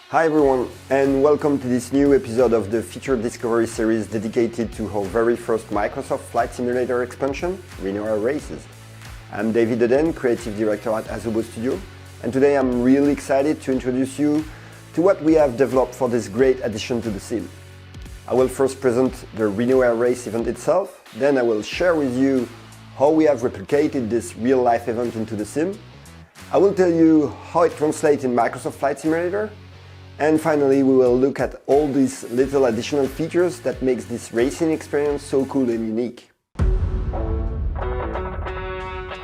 Hi everyone, and welcome to this new episode of the feature discovery series dedicated to our very first Microsoft Flight Simulator expansion, Reno Air Races. I'm David Eden, Creative Director at Azubo Studio, and today I'm really excited to introduce you to what we have developed for this great addition to the sim. I will first present the Reno Air Race event itself, then I will share with you how we have replicated this real-life event into the sim. I will tell you how it translates in Microsoft Flight Simulator, and finally we will look at all these little additional features that makes this racing experience so cool and unique.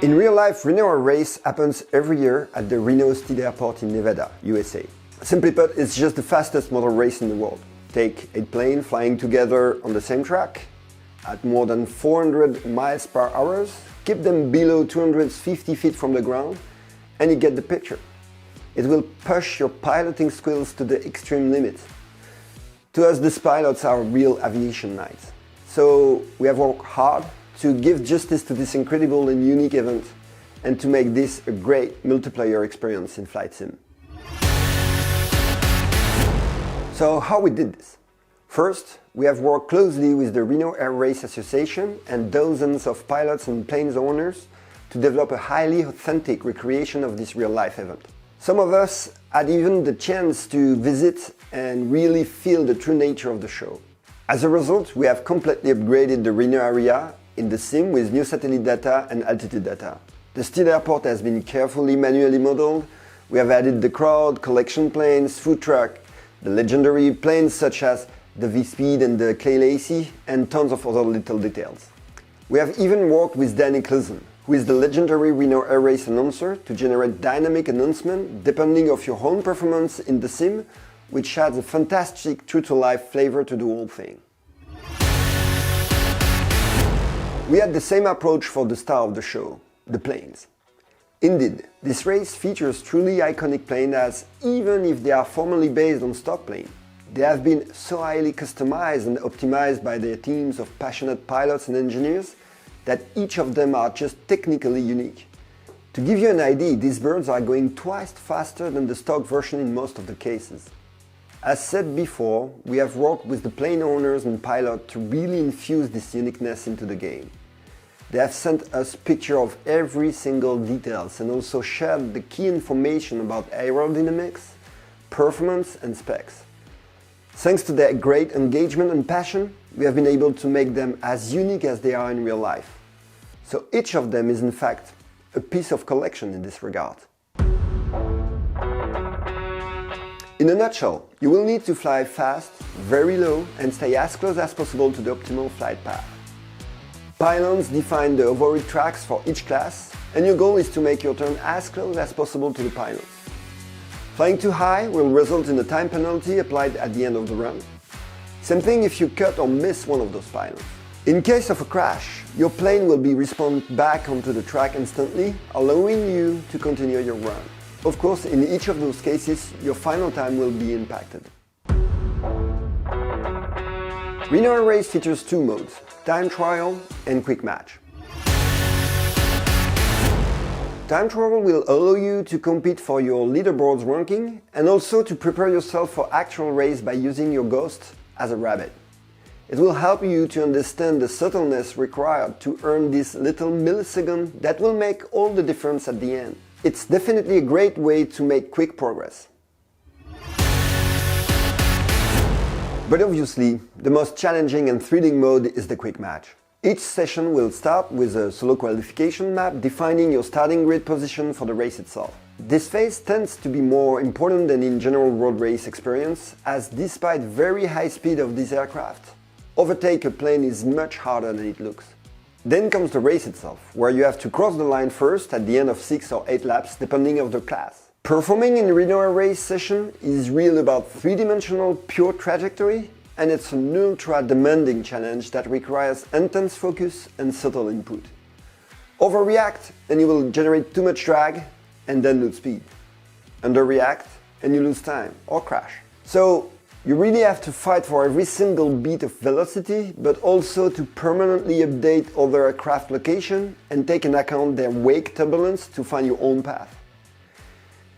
In real life, Reno Air Race happens every year at the Reno State Airport in Nevada, USA. Simply put, it's just the fastest motor race in the world. Take 8 planes flying together on the same track at more than 400 miles per hour, keep them below 250 feet from the ground, and you get the picture. It will push your piloting skills to the extreme limit. To us, these pilots are real aviation knights. So we have worked hard to give justice to this incredible and unique event and to make this a great multiplayer experience in Flight Sim. So how we did this? First, we have worked closely with the Reno Air Race Association and dozens of pilots and planes owners to develop a highly authentic recreation of this real-life event. Some of us had even the chance to visit and really feel the true nature of the show. As a result, we have completely upgraded the Reno area in the sim with new satellite data and altitude data. The state airport has been carefully manually modeled. We have added the crowd, collection planes, food truck, the legendary planes such as the V-Speed and the Clay Lacy, and tons of other little details. We have even worked with Danny Clesen, who is the legendary Reno Air Race announcer, to generate dynamic announcements depending on your own performance in the sim, which adds a fantastic true-to-life flavor to the whole thing. We had the same approach for the star of the show, the planes. Indeed, this race features truly iconic planes as, even if they are formally based on stock planes, they have been so highly customized and optimized by their teams of passionate pilots and engineers that each of them are just technically unique. To give you an idea, these birds are going twice faster than the stock version in most of the cases. As said before, we have worked with the plane owners and pilots to really infuse this uniqueness into the game. They have sent us pictures of every single details and also shared the key information about aerodynamics, performance and specs. Thanks to their great engagement and passion, we have been able to make them as unique as they are in real life. So each of them is in fact a piece of collection in this regard. In a nutshell, you will need to fly fast, very low, and stay as close as possible to the optimal flight path. Pylons define the overhead tracks for each class, and your goal is to make your turn as close as possible to the pylons. Flying too high will result in a time penalty applied at the end of the run. Same thing if you cut or miss one of those pylons. In case of a crash, your plane will be respawned back onto the track instantly, allowing you to continue your run. Of course, in each of those cases, your final time will be impacted. Reno Air Race features 2 modes, time trial and quick match. Time trial will allow you to compete for your leaderboard's ranking and also to prepare yourself for actual race by using your ghost as a rabbit. It will help you to understand the subtleness required to earn this little millisecond that will make all the difference at the end. It's definitely a great way to make quick progress. But obviously, the most challenging and thrilling mode is the quick match. Each session will start with a solo qualification map defining your starting grid position for the race itself. This phase tends to be more important than in general road race experience, as despite very high speed of this aircraft, overtake a plane is much harder than it looks. Then comes the race itself, where you have to cross the line first at the end of 6 or 8 laps depending on the class. Performing in Reno Air Race session is really about 3-dimensional pure trajectory, and it's an ultra-demanding challenge that requires intense focus and subtle input. Overreact and you will generate too much drag and then lose speed. Underreact and you lose time or crash. So you really have to fight for every single beat of velocity, but also to permanently update other aircraft location and take into account their wake turbulence to find your own path.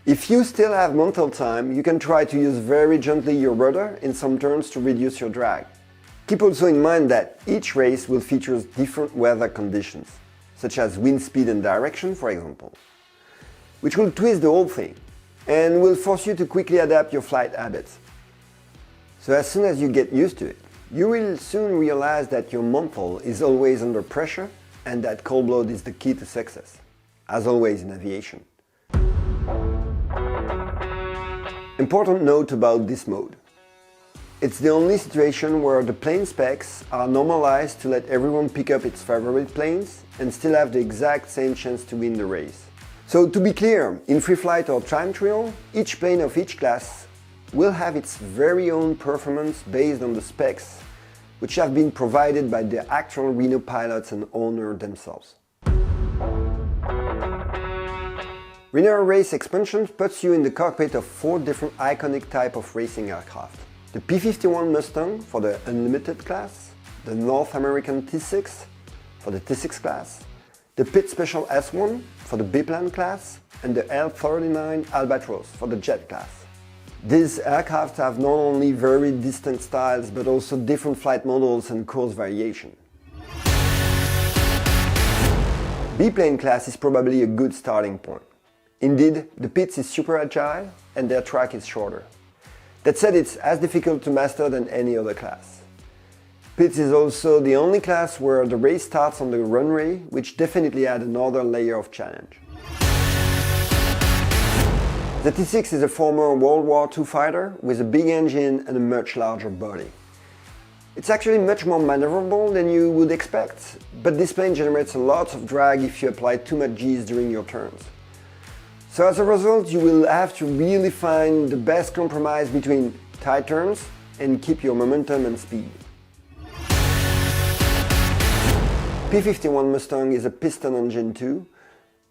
If you still have mental time, you can try to use very gently your rudder in some turns to reduce your drag. Keep also in mind that each race will feature different weather conditions, such as wind speed and direction, for example, which will twist the whole thing and will force you to quickly adapt your flight habits. So as soon as you get used to it, you will soon realize that your mental is always under pressure and that cold blood is the key to success, as always in aviation. Important note about this mode. It's the only situation where the plane specs are normalized to let everyone pick up its favorite planes and still have the exact same chance to win the race. So to be clear, in free flight or time trial, each plane of each class will have its very own performance based on the specs which have been provided by the actual Reno pilots and owner themselves. Reno Air Race expansion puts you in the cockpit of 4 different iconic types of racing aircraft. The P51 Mustang for the Unlimited class, the North American T6 for the T6 class, the Pit Special S1 for the Biplane class, and the L39 Albatros for the Jet class. These aircraft have not only very distinct styles but also different flight models and course variation. Biplane class is probably a good starting point. Indeed, the pits is super agile and their track is shorter. That said, it's as difficult to master than any other class. Pits is also the only class where the race starts on the runway, which definitely adds another layer of challenge. The T6 is a former World War II fighter with a big engine and a much larger body. It's actually much more maneuverable than you would expect, but this plane generates a lot of drag if you apply too much G's during your turns. So as a result, you will have to really find the best compromise between tight turns and keep your momentum and speed. P51 Mustang is a piston engine too,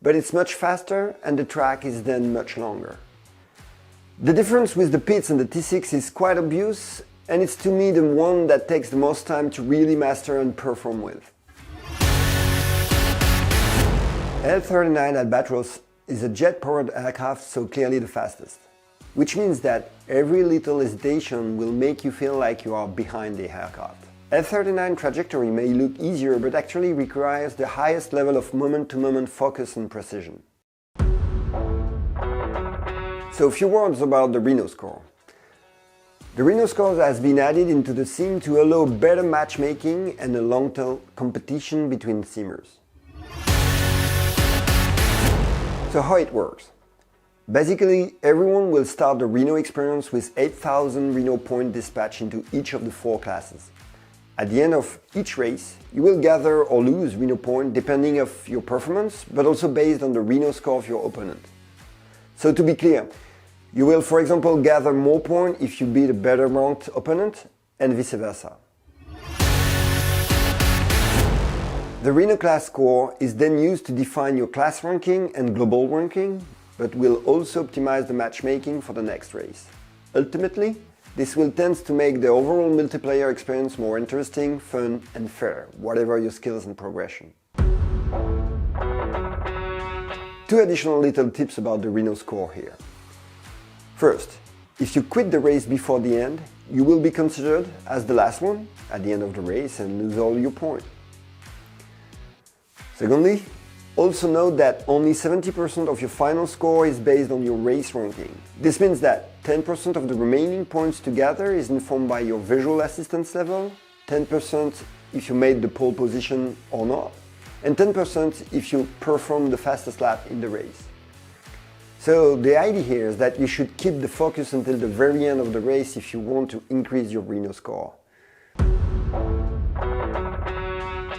but it's much faster and the track is then much longer. The difference with the Pits and the T6 is quite obvious, and it's to me the one that takes the most time to really master and perform with. L39 Albatros is a jet-powered aircraft, so clearly the fastest, which means that every little hesitation will make you feel like you are behind the aircraft. L39 trajectory may look easier, but actually requires the highest level of moment-to-moment focus and precision. So a few words about the Reno Score. The Reno Score has been added into the sim to allow better matchmaking and a long-term competition between simmers. So how it works? Basically, everyone will start the Reno experience with 8,000 Reno points dispatched into each of the 4 classes. At the end of each race, you will gather or lose Reno points depending on your performance, but also based on the Reno score of your opponent. So to be clear, you will, for example, gather more points if you beat a better ranked opponent, and vice versa. The Reno class score is then used to define your class ranking and global ranking, but will also optimize the matchmaking for the next race. Ultimately, this will tend to make the overall multiplayer experience more interesting, fun and fair, whatever your skills and progression. 2 additional little tips about the Reno score here. First, if you quit the race before the end, you will be considered as the last one at the end of the race and lose all your points. Secondly, also note that only 70% of your final score is based on your race ranking. This means that 10% of the remaining points to gather is informed by your visual assistance level, 10% if you made the pole position or not, and 10% if you perform the fastest lap in the race. So the idea here is that you should keep the focus until the very end of the race if you want to increase your Reno score.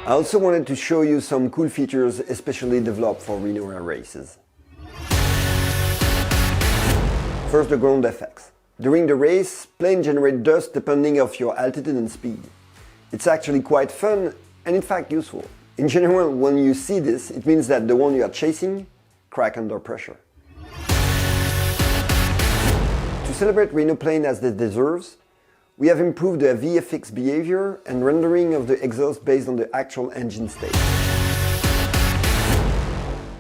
I also wanted to show you some cool features especially developed for Reno Air Races. First, the ground effects. During the race, planes generate dust depending on your altitude and speed. It's actually quite fun and in fact useful. In general, when you see this, it means that the one you are chasing crack under pressure. To celebrate Reno plane as it deserves, we have improved the VFX behavior and rendering of the exhaust based on the actual engine state.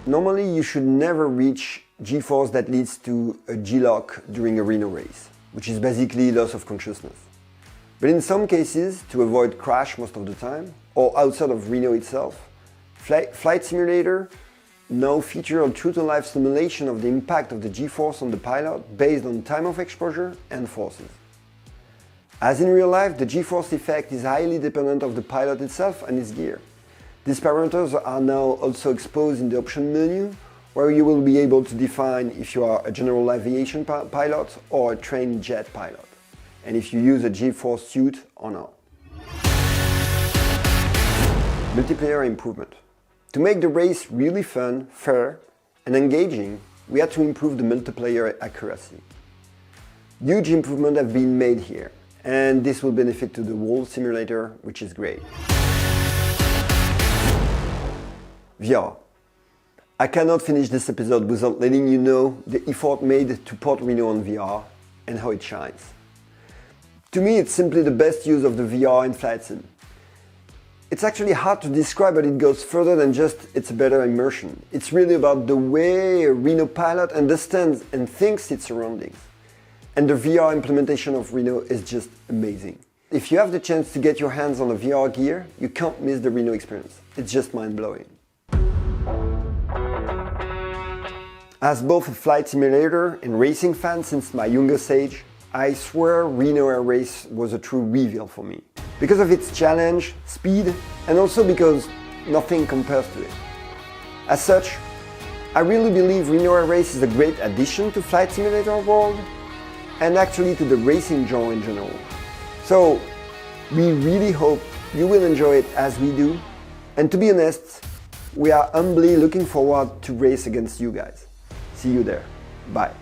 Normally, you should never reach G-force that leads to a G-lock during a Reno race, which is basically loss of consciousness. But in some cases, to avoid crash most of the time, or outside of Reno itself, Flight Simulator now feature a true-to-life simulation of the impact of the G-force on the pilot based on time of exposure and forces. As in real life, the G-force effect is highly dependent of the pilot itself and his gear. These parameters are now also exposed in the option menu, where you will be able to define if you are a general aviation pilot or a trained jet pilot, and if you use a G-force suit or not. Multiplayer improvement. To make the race really fun, fair, and engaging, we had to improve the multiplayer accuracy. Huge improvements have been made here, and this will benefit to the whole simulator, which is great. VR. I cannot finish this episode without letting you know the effort made to port Reno on VR and how it shines. To me, it's simply the best use of the VR in flight sim. It's actually hard to describe, but it goes further than just it's a better immersion. It's really about the way a Reno pilot understands and thinks its surroundings. And the VR implementation of Reno is just amazing. If you have the chance to get your hands on the VR gear, you can't miss the Reno experience. It's just mind-blowing. As both a flight simulator and racing fan since my youngest age, I swear Reno Air Race was a true reveal for me. Because of its challenge, speed, and also because nothing compares to it. As such, I really believe Reno Air Race is a great addition to flight simulator world, and actually to the racing genre in general. So, we really hope you will enjoy it as we do, and to be honest, we are humbly looking forward to race against you guys. See you there. Bye.